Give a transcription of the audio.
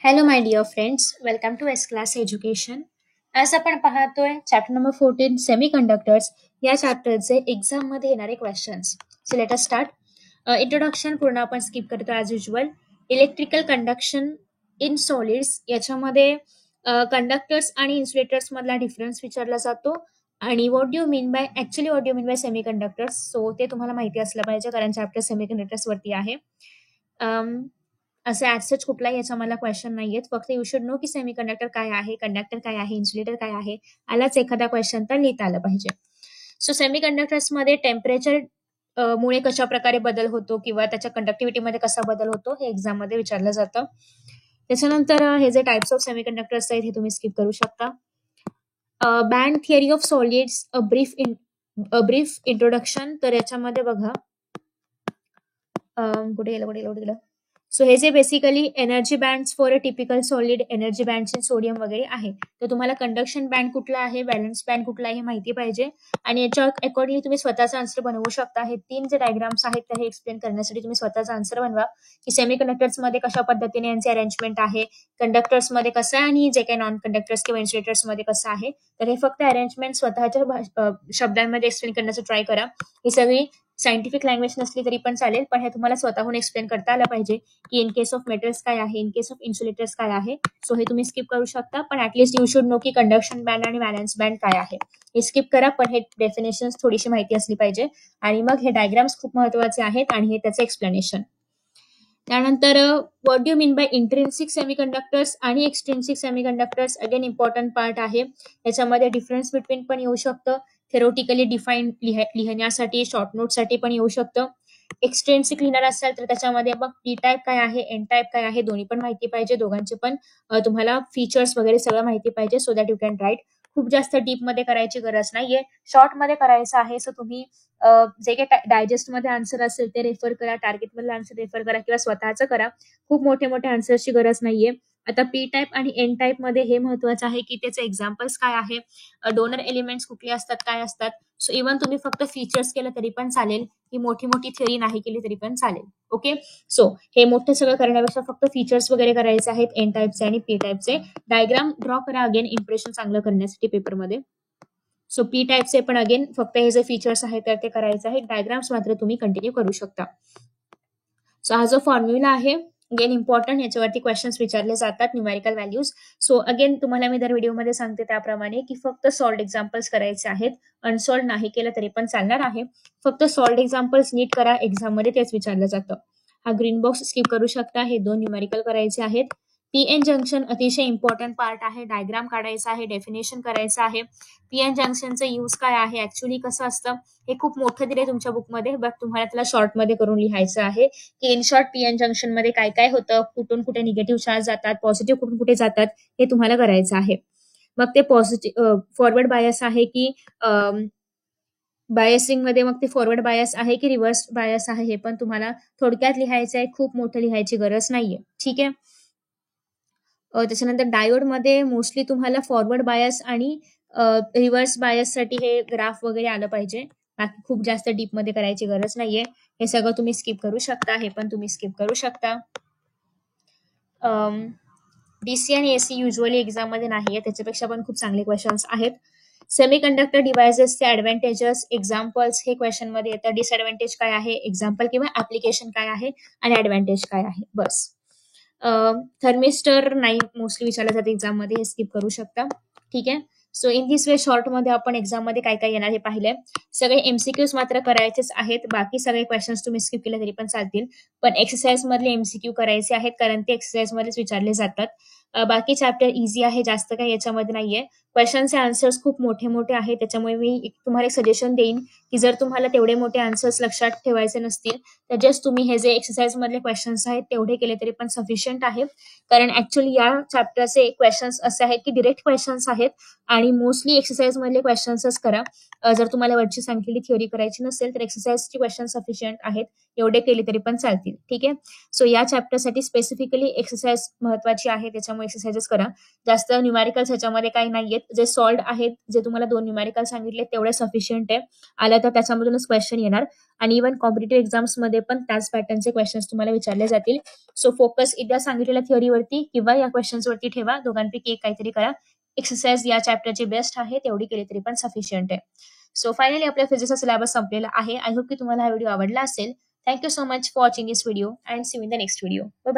Hello my dear friends, welcome to S class education. आज आपण पाहतोय चॅप्टर नंबर 14 सेमी कंडक्टर्स या चॅप्टरचे exam मध्ये येणारे questions. So let us start. Introduction पूर्ण आपण स्किप करतो as usual. Electrical conduction in solids याच्यामध्ये कंडक्टर्स आणि इन्सुलेटर्स मधला डिफरन्स विचारला जातो आणि what do mean by semi conductors. So ते तुम्हाला माहिती असलं पाहिजे कारण चॅप्टर सेमी कंडक्टर्स वरती आहे. असे ऍज सच कुठलाही याचा मला क्वेश्चन नाहीयेत, फक्त यू शुड नो की सेमी कंडक्टर काय आहे, कंडक्टर काय आहे, इन्सुलेटर काय आहे, आलाच एखादा क्वेश्चन तर लिहिता आलं पाहिजे. सो सेमी कंडक्टर्स मध्ये टेम्परेचर मुळे कशा प्रकारे बदल होतो किंवा त्याच्या कंडक्टिव्हिटी मध्ये कसा बदल होतो हे एक्झाम मध्ये विचारलं जातं. त्याच्यानंतर हे जे टाइप्स ऑफ सेमी कंडक्टर्स आहेत हे तुम्ही स्किप करू शकता. Band theory of solids a brief introduction. तर याच्यामध्ये बघा कुठे गेलं. सो हे जे basically energy bands for a typical solid, energy bands in sodium वगैरे आहे. तर तुम्हाला कंडक्शन बँड कुठला आहे, बॅलन्स बँड कुठला आहे हे माहिती पाहिजे आणि याच्या अकॉर्डिंगली तुम्ही स्वतःचा आन्सर बनवू शकता. हे 3 जे डायग्राम्स आहेत ते एक्सप्लेन करण्यासाठी तुम्ही स्वतःचा आन्सर बनवा की सेमी कंडक्टर्स मध्ये कशा पद्धतीने यांचे अरेंजमेंट आहे, कंडक्टर्स मध्ये कसं आहे आणि जे काही नॉन कंडक्टर्स किंवा इन्सुलेटर्स मध्ये कसं आहे. तर हे फक्त अरेंजमेंट स्वतःच्या शब्दांमध्ये एक्सप्लेन करण्याचा ट्राय करा. ही सगळी सायंटिफिक लँग्वेज नसली तरी पण चालेल, पण हे तुम्हाला स्वतःहून एक्सप्लेन करता आलं पाहिजे की इन केस ऑफ मेटल्स काय आहे, इन केस ऑफ इन्सुलेटर्स काय आहे. सो हे तुम्ही स्किप करू शकता, पण ऍटलीस्ट यू शुड नो की कंडक्शन बँड आणि व्हॅलन्स बँड काय आहे. हे स्किप करा, पण हे डेफिनेशन थोडीशी माहिती असली पाहिजे आणि मग हे डायग्राम्स खूप महत्वाचे आहेत आणि हे त्याचं एक्सप्लेनेशन. त्यानंतर what do mean by intrinsic semiconductors आणि एक्सट्रिन्सिक सेमीकंडक्टर्स. अगेन इम्पॉर्टंट पार्ट आहे. याच्यामध्ये डिफरन्स बिटवीन पण येऊ शकतं, थेरोटिकली डिफाईन लिहिण्यासाठी, शॉर्ट नोटसाठी पण येऊ शकतं. एक्सट्रिन्सिक लिहिणार असाल तर त्याच्यामध्ये मग पी टाईप काय आहे, एन टाईप काय आहे, दोन्ही पण माहिती पाहिजे. दोघांचे पण तुम्हाला फीचर्स वगैरे सगळं माहिती पाहिजे so that you can write. खूप जास्त डीप मध्ये करायची गरज नाहीये, शॉर्ट मध्ये करायचं आहे. सो तुम्ही जे काही डायजेस्ट मध्ये आन्सर असेल ते रेफर करा, टार्गेट मधलं आन्सर रेफर करा किंवा स्वतःचं करा. खूप मोठे मोठे आन्सरची गरज नाहीये. आता पी टाईप आणि एन टाईप मध्ये हे महत्वाचं आहे की त्याचे एक्झाम्पल्स काय आहे, डोनर एलिमेंट्स कुठले असतात, काय असतात. सो इव्हन तुम्ही फक्त फीचर्स केलं तरी पण चालेल, ही मोठी मोठी थिअरी नाही केली तरी पण चालेल. ओके, सो हे मोठं सगळं करण्यापेक्षा फक्त फीचर्स वगैरे करायचे आहेत एन टाईपचे आणि पी टाईपचे. डायग्राम ड्रॉ करा अगेन इम्प्रेशन चांगलं करण्यासाठी पेपरमध्ये. सो पी टाईपचे पण अगेन फक्त हे जे फीचर्स आहेत तर ते करायचे आहेत, डायग्राम्स मात्र तुम्ही कंटिन्यू करू शकता. सो हा जो फॉर्म्युला आहे अगेन इम्पॉर्टंट, याच्यावरती क्वेश्चन्स विचारले जातात, न्यूमेरिकल व्हॅल्यूज. सो अगेन तुम्हाला मी दर व्हिडिओमध्ये सांगते त्याप्रमाणे की फक्त सॉल्ड एक्झाम्पल्स करायचे आहेत, अनसॉल्ड नाही केलं तरी पण चालणार आहे. फक्त सॉल्ड एक्झाम्पल्स नीट करा, एक्झाम मध्ये तेच विचारलं जातं. हा ग्रीन बॉक्स स्किप करू शकता, हे 2 न्यूमेरिकल करायचे आहेत. पीएन जंक्शन अतिशय इम्पॉर्टंट पार्ट आहे, डायग्राम काढायचा आहे, डेफिनेशन करायचं आहे. पीएन जंक्शनचं यूज काय आहे, ऍक्च्युअली कसं असतं हे खूप मोठं दिलंय तुमच्या बुकमध्ये, बट तुम्हाला त्याला शॉर्टमध्ये करून लिहायचं आहे की इन शॉर्ट पीएन जंक्शन मध्ये काय काय होतं, कुठून कुठे निगेटिव्ह चार्ज जातात, पॉझिटिव्ह कुठून कुठे जातात हे तुम्हाला करायचं आहे. मग ते पॉझिटिव्ह फॉरवर्ड बायस आहे की बायसिंग मध्ये मग ते फॉरवर्ड बायस आहे की रिव्हर्स बायस आहे हे पण तुम्हाला थोडक्यात लिहायचं आहे, खूप मोठं लिहायची गरज नाहीये. ठीक आहे. त्याच्यानंतर डायोड मध्ये मोस्टली तुम्हाला फॉरवर्ड बायस आणि रिव्हर्स बायस साठी हे ग्राफ वगैरे आलं पाहिजे, बाकी खूप जास्त डीप मध्ये करायची गरज नाहीये. हे सगळं तुम्ही स्किप करू शकता, हे पण तुम्ही स्किप करू शकता. डीसी आणि एसी युजली एक्झाम मध्ये नाहीये, त्याच्यापेक्षा पण खूप चांगले क्वेश्चन्स आहेत. सेमी कंडक्टर डिव्हायसेसचे ऍडव्हान्टेजेस, एक्झाम्पल्स हे क्वेश्चन मध्ये येतं. डिसएडव्हान्टेज काय आहे, एक्झाम्पल किंवा ऍप्लिकेशन काय आहे आणि ऍडव्हान्टेज काय आहे, बस. थर्मिस्टर नाही मोस्टली विचारलं जातं एक्झाम मध्ये, हे स्किप करू शकता. ठीक आहे. So in this way short मध्ये आपण एक्झाम मध्ये काय काय येणार हे पाहिलंय. सगळे एमसीक्यूज मात्र करायचेच आहेत, बाकी सगळे क्वेश्चन्स तुम्ही स्किप केले तरी पण चालतील, पण एक्सरसाइज मधले एमसीक्यू करायचे आहेत कारण ते एक्सरसाइज मध्येच विचारले जातात. बाकी चॅप्टर इझी आहे, जास्त काही याच्यामध्ये नाहीये. क्वेश्चनचे आन्सर्स खूप मोठे मोठे आहेत, त्याच्यामुळे मी तुम्हाला एक सजेशन देईन की जर तुम्हाला तेवढे मोठे आन्सर्स लक्षात ठेवायचे नसतील तर जस्ट तुम्ही हे जे एक्सरसाइज मधले क्वेश्चन्स आहेत तेवढे केले तरी पण सफिशियंट आहे. कारण ऍक्च्युअली या चॅप्टरचे क्वेश्चन्स असे आहेत की डिरेक्ट क्वेश्चन्स आहेत आणि मोस्टली एक्सरसाइज मधले क्वेश्चन्सच करा. जर तुम्हाला वरची सांगितलेली थिअरी करायची नसेल तर एक्सरसाइजची क्वेश्चन सफिशियंट आहेत, एवढे केले तरी पण चालतील. ठीक आहे. सो या चॅप्टरसाठी स्पेसिफिकली एक्सरसाइज महत्वाची आहे, त्याच्यामुळे एक्सरसाइजेस करा. जास्त न्यूमॅरिकल्स ह्याच्यामध्ये काही नाहीये, आहेत जे सॉल्ड आहेत, जे तुम्हाला 2 न्यूमेरिकल सांगितले तेवढे सफिशियंट आहे. आलं तर त्याच्यामधूनच क्वेश्चन येणार आणि इव्हन कॉम्पिटिटिव्ह एक्झाम्समध्ये पण त्याच पॅटर्नचे क्वेश्चन्स तुम्हाला विचारले जातील. सो फोकस एकदा सांगितलेल्या थिअरीवरती किंवा या क्वेश्चन्सवरती ठेवा. दोघांपैकी एक काहीतरी करा. एक्सरसाइज या चॅप्टरची बेस्ट आहे, तेवढी केली तरी पण सफिशियंट आहे. सो फायनली आपल्या फिजिक्सचा सिलेबस संपलेला आहे. आय होप की तुम्हाला हा व्हिडिओ आवडला असेल. Thank you so much for watching this video and see you in the next video. Bye bye.